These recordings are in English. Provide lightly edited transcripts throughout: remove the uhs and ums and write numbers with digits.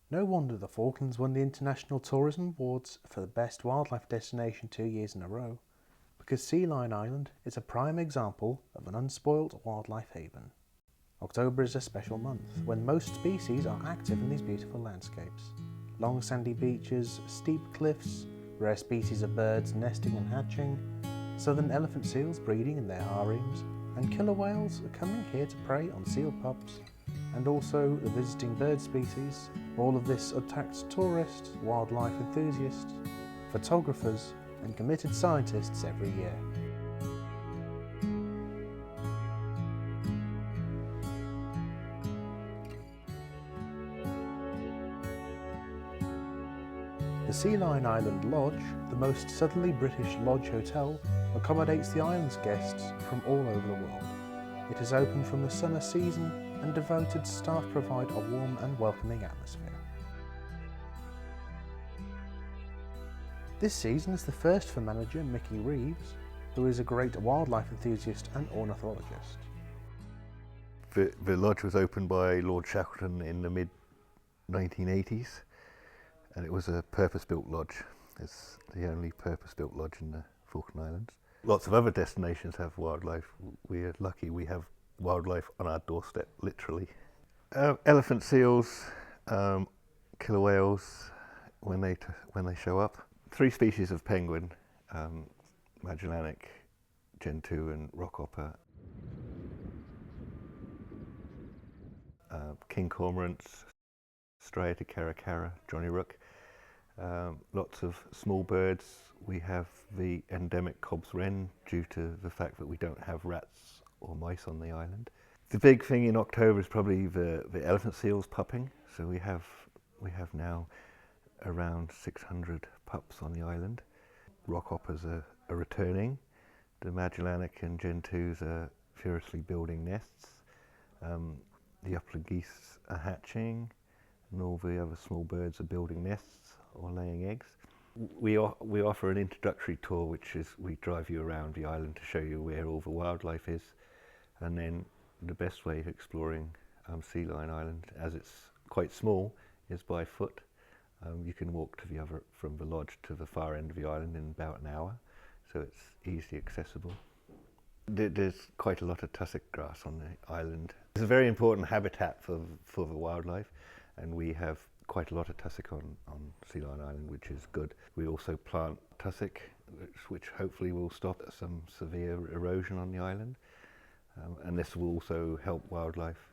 No wonder the Falklands won the International Tourism Awards for the best wildlife destination 2 years in a row, because Sea Lion Island is a prime example of an unspoilt wildlife haven. October is a special month when most species are active in these beautiful landscapes. Long sandy beaches, steep cliffs, rare species of birds nesting and hatching, southern elephant seals breeding in their harems, and killer whales are coming here to prey on seal pups, and also the visiting bird species. All of this attracts tourists, wildlife enthusiasts, photographers, and committed scientists every year. The Sea Lion Island Lodge, the most southerly British lodge hotel, accommodates the island's guests from all over the world. It is open from the summer season and devoted staff provide a warm and welcoming atmosphere. This season is the first for manager Mickey Reeves, who is a great wildlife enthusiast and ornithologist. The lodge was opened by Lord Shackleton in the mid-1980s, and it was a purpose-built lodge. It's the only purpose-built lodge in the Falkland Islands. Lots of other destinations have wildlife. We are lucky we have wildlife on our doorstep, literally. Elephant seals, killer whales when they show up. 3 species of penguin, Magellanic, Gentoo and Rockhopper. King cormorants, striated caracara, Johnny Rook. Lots of small birds. We have the endemic Cobb's wren due to the fact that we don't have rats or mice on the island. The big thing in October is probably the elephant seals pupping. So we have now around 600 pups on the island. Rockhoppers are returning. The Magellanic and Gentoos are furiously building nests. The upland geese are hatching, and all the other small birds are building nests or laying eggs. We offer an introductory tour, which is we drive you around the island to show you where all the wildlife is, and then the best way of exploring Sea Lion Island, as it's quite small, is by foot. You can walk from the lodge to the far end of the island in about an hour, so it's easily accessible. There's quite a lot of tussock grass on the island. It's a very important habitat for the wildlife, and we have quite a lot of tussock on Sea Lion Island, which is good. We also plant tussock, which hopefully will stop some severe erosion on the island, and this will also help wildlife.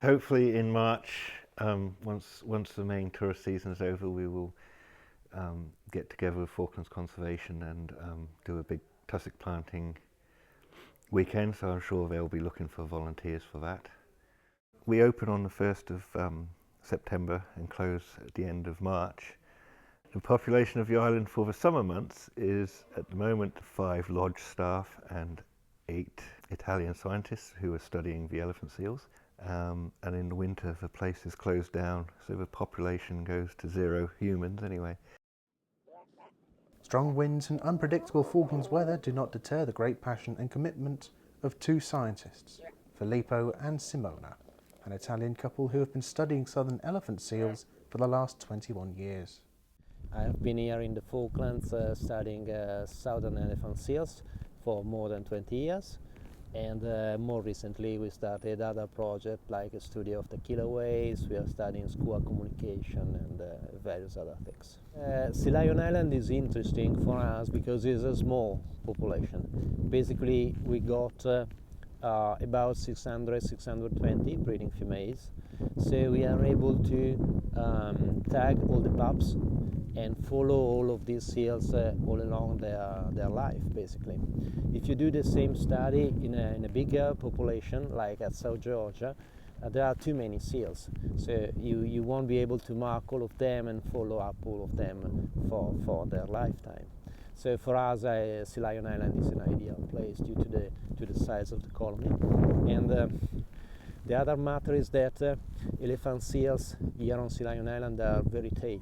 Hopefully in March, once the main tourist season is over, we will get together with Falklands Conservation and do a big tussock planting weekend, so I'm sure they'll be looking for volunteers for that. We open on the 1st of September and close at the end of March. The population of the island for the summer months is at the moment 5 lodge staff and 8 Italian scientists who are studying the elephant seals. And in the winter the place is closed down, so the population goes to 0 humans anyway. Strong winds and unpredictable Falklands weather do not deter the great passion and commitment of 2 scientists, Filippo and Simona, an Italian couple who have been studying southern elephant seals for the last 21 years. I have been here in the Falklands studying southern elephant seals for more than 20 years, and more recently we started other projects like a study of the killer whales. We are studying squirrel communication and various other things. Sea Lion Island is interesting for us because it's a small population. Basically we got about 600-620 breeding females, so we are able to tag all the pups and follow all of these seals all along their life, basically. If you do the same study in a bigger population, like at South Georgia, there are too many seals, so you won't be able to mark all of them and follow up all of them for their lifetime. So for us, Sea Lion Island is an ideal place due to the size of the colony. And the other matter is that elephant seals here on Sea Lion Island are very tame.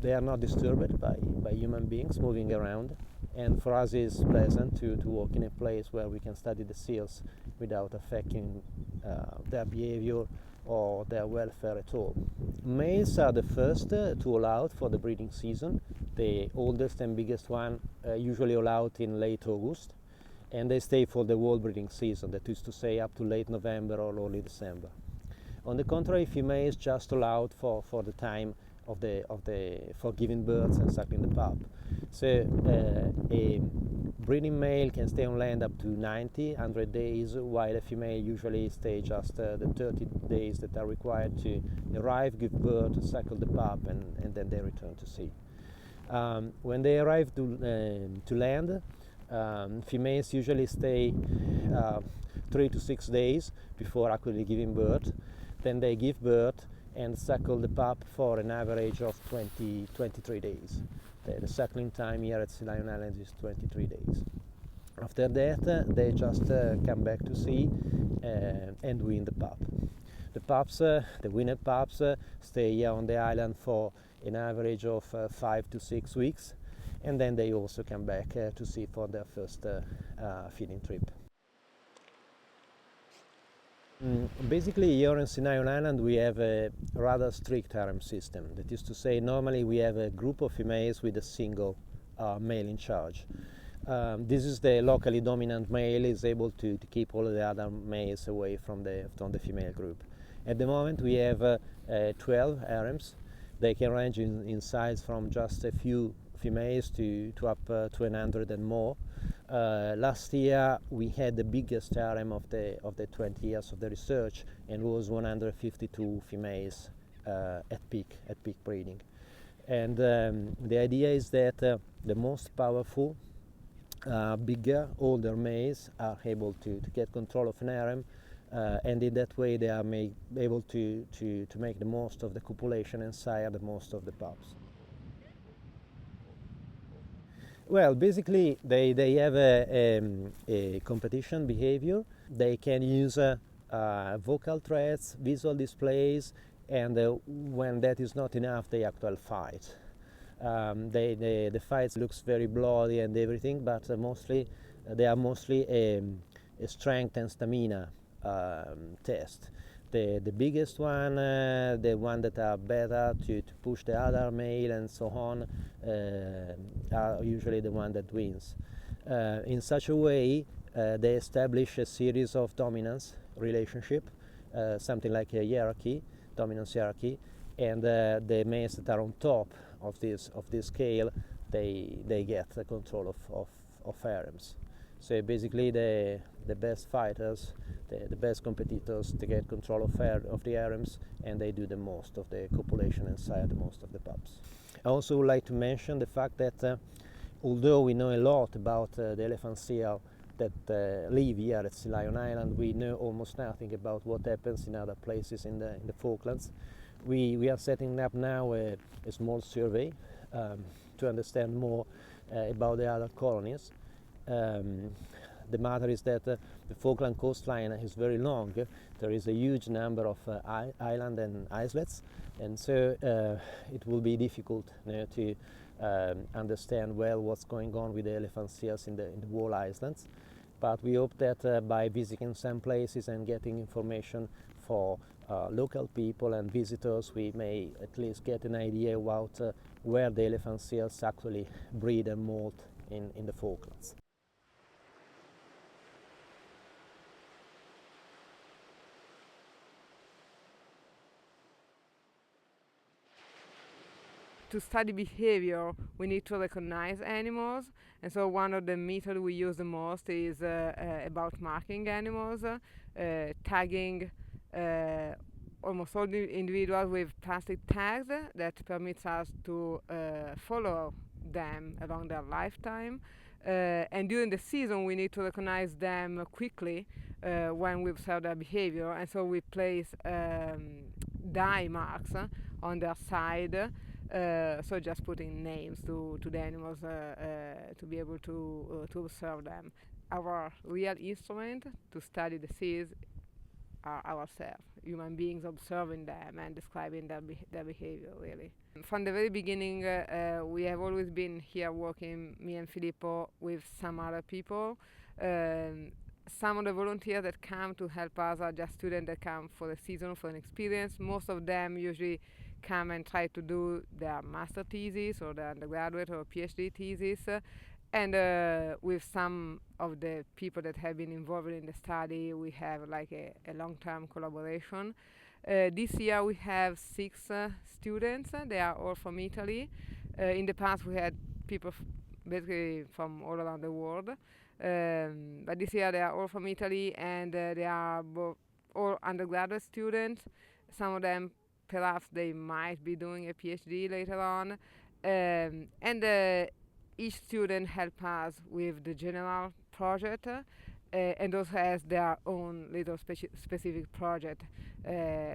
They are not disturbed by human beings moving around, and for us it's pleasant to walk in a place where we can study the seals without affecting their behavior or their welfare at all. Males are the first to allow for the breeding season. The oldest and biggest one usually allowed in late August, and they stay for the whole breeding season, that is to say up to late November or early December. On the contrary, females just allowed for the time for giving birth and suckling the pup. So a breeding male can stay on land up to 100 days, while a female usually stays just the 30 days that are required to arrive, give birth, suckle the pup, and then they return to sea. When they arrive to land, females usually stay 3 to 6 days before actually giving birth. Then they give birth and suckle the pup for an average of 23 days. The suckling time here at Sea Lion Islands is 23 days. After that, they just come back to sea and wean the pup. The pups, the weaned pups, stay here on the island for an average of 5 to 6 weeks, and then they also come back to sea for their first feeding trip. Basically, here on Sea Lion Island we have a rather strict harem system. That is to say, normally we have a group of females with a single male in charge. This is the locally dominant male, is able to keep all the other males away from the female group. At the moment we have 12 harems. They can range in size from just a few females to up to 100 and more. Last year we had the biggest harem of the 20 years of the research, and was 152 females at peak breeding. And the idea is that the most powerful, bigger, older males are able to get control of an harem, and in that way they are able to make the most of the copulation and sire the most of the pups. Well, basically they have a competition behavior. They can use vocal threats, visual displays, and when that is not enough, they actually fight. The fights looks very bloody and everything, but they are mostly a strength and stamina test. The biggest one, the one that are better to push the other male and so on, are usually the one that wins. In such a way, they establish a series of dominance relationship, something like a hierarchy, dominance hierarchy, and the males that are on top of this scale, they get the control of harems. So basically the best fighters, the best competitors, they get control of the harems, and they do the most of the copulation and sire the most of the pups. I also would like to mention the fact that although we know a lot about the elephant seal that live here at Sea Lion Island, we know almost nothing about what happens in other places in the Falklands. We are setting up now a small survey to understand more about the other colonies. The matter is that the Falkland coastline is very long. There is a huge number of islands and islets, and so it will be difficult to understand well what's going on with the elephant seals in the whole islands. But we hope that by visiting some places and getting information for local people and visitors, we may at least get an idea about where the elephant seals actually breed and molt in the Falklands. To study behavior, we need to recognize animals, and so one of the methods we use the most is about marking animals, tagging almost all the individuals with plastic tags that permits us to follow them along their lifetime. And during the season, we need to recognize them quickly when we observe their behavior, and so we place dye marks on their side. So just putting names to the animals to be able to observe them. Our real instrument to study the seas are ourselves, human beings observing them and describing their behavior, really. From the very beginning, we have always been here working, me and Filippo, with some other people. some of the volunteers that come to help us are just students that come for a season, for an experience. Most of them usually come and try to do their master thesis or their undergraduate or PhD thesis. And with some of the people that have been involved in the study, we have like a long-term collaboration. This year we have 6 students. They are all from Italy. In the past we had people basically from all around the world. But this year they are all from Italy, and they are all undergraduate students. Some of them perhaps they might be doing a PhD later on. And each student help us with the general project, and also has their own little specific project.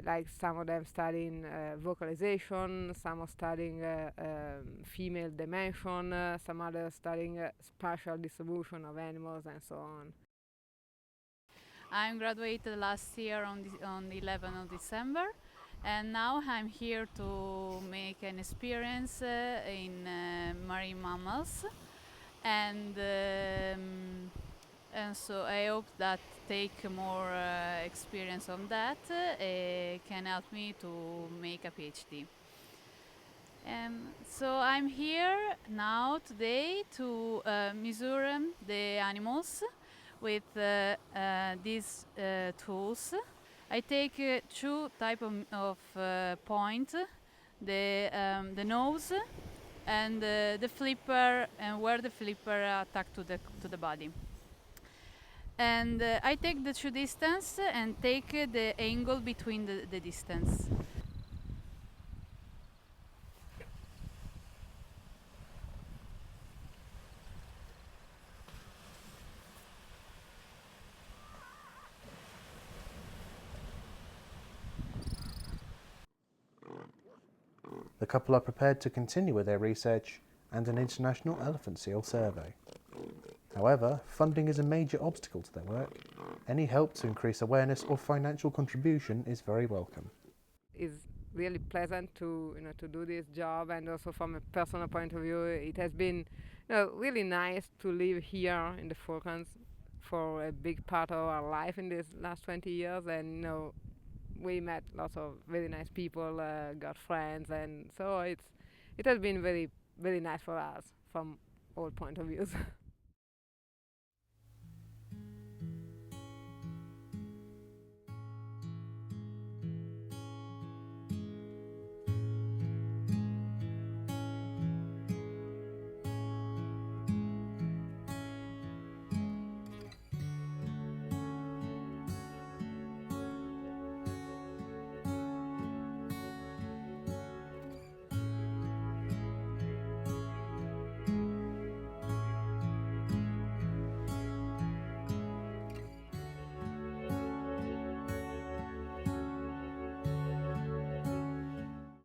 Like some of them studying vocalization, some are studying female dimension, some others studying spatial distribution of animals, and so on. I graduated last year on the 11th of December, and now I'm here to make an experience in marine mammals, and so I hope that take more experience on that can help me to make a PhD. So I'm here now today to measure the animals with these tools. I take 2 types of point, the nose and the flipper, and where the flipper attack to the body. And I take the 2 distance and take the angle between the distance. The couple are prepared to continue with their research and an international elephant seal survey. However, funding is a major obstacle to their work. Any help to increase awareness or financial contribution is very welcome. It's really pleasant to do this job, and also from a personal point of view, it has been really nice to live here in the Falklands for a big part of our life in these last 20 years, and we met lots of very nice people, got friends, and so it has been very, very nice for us from all point of views.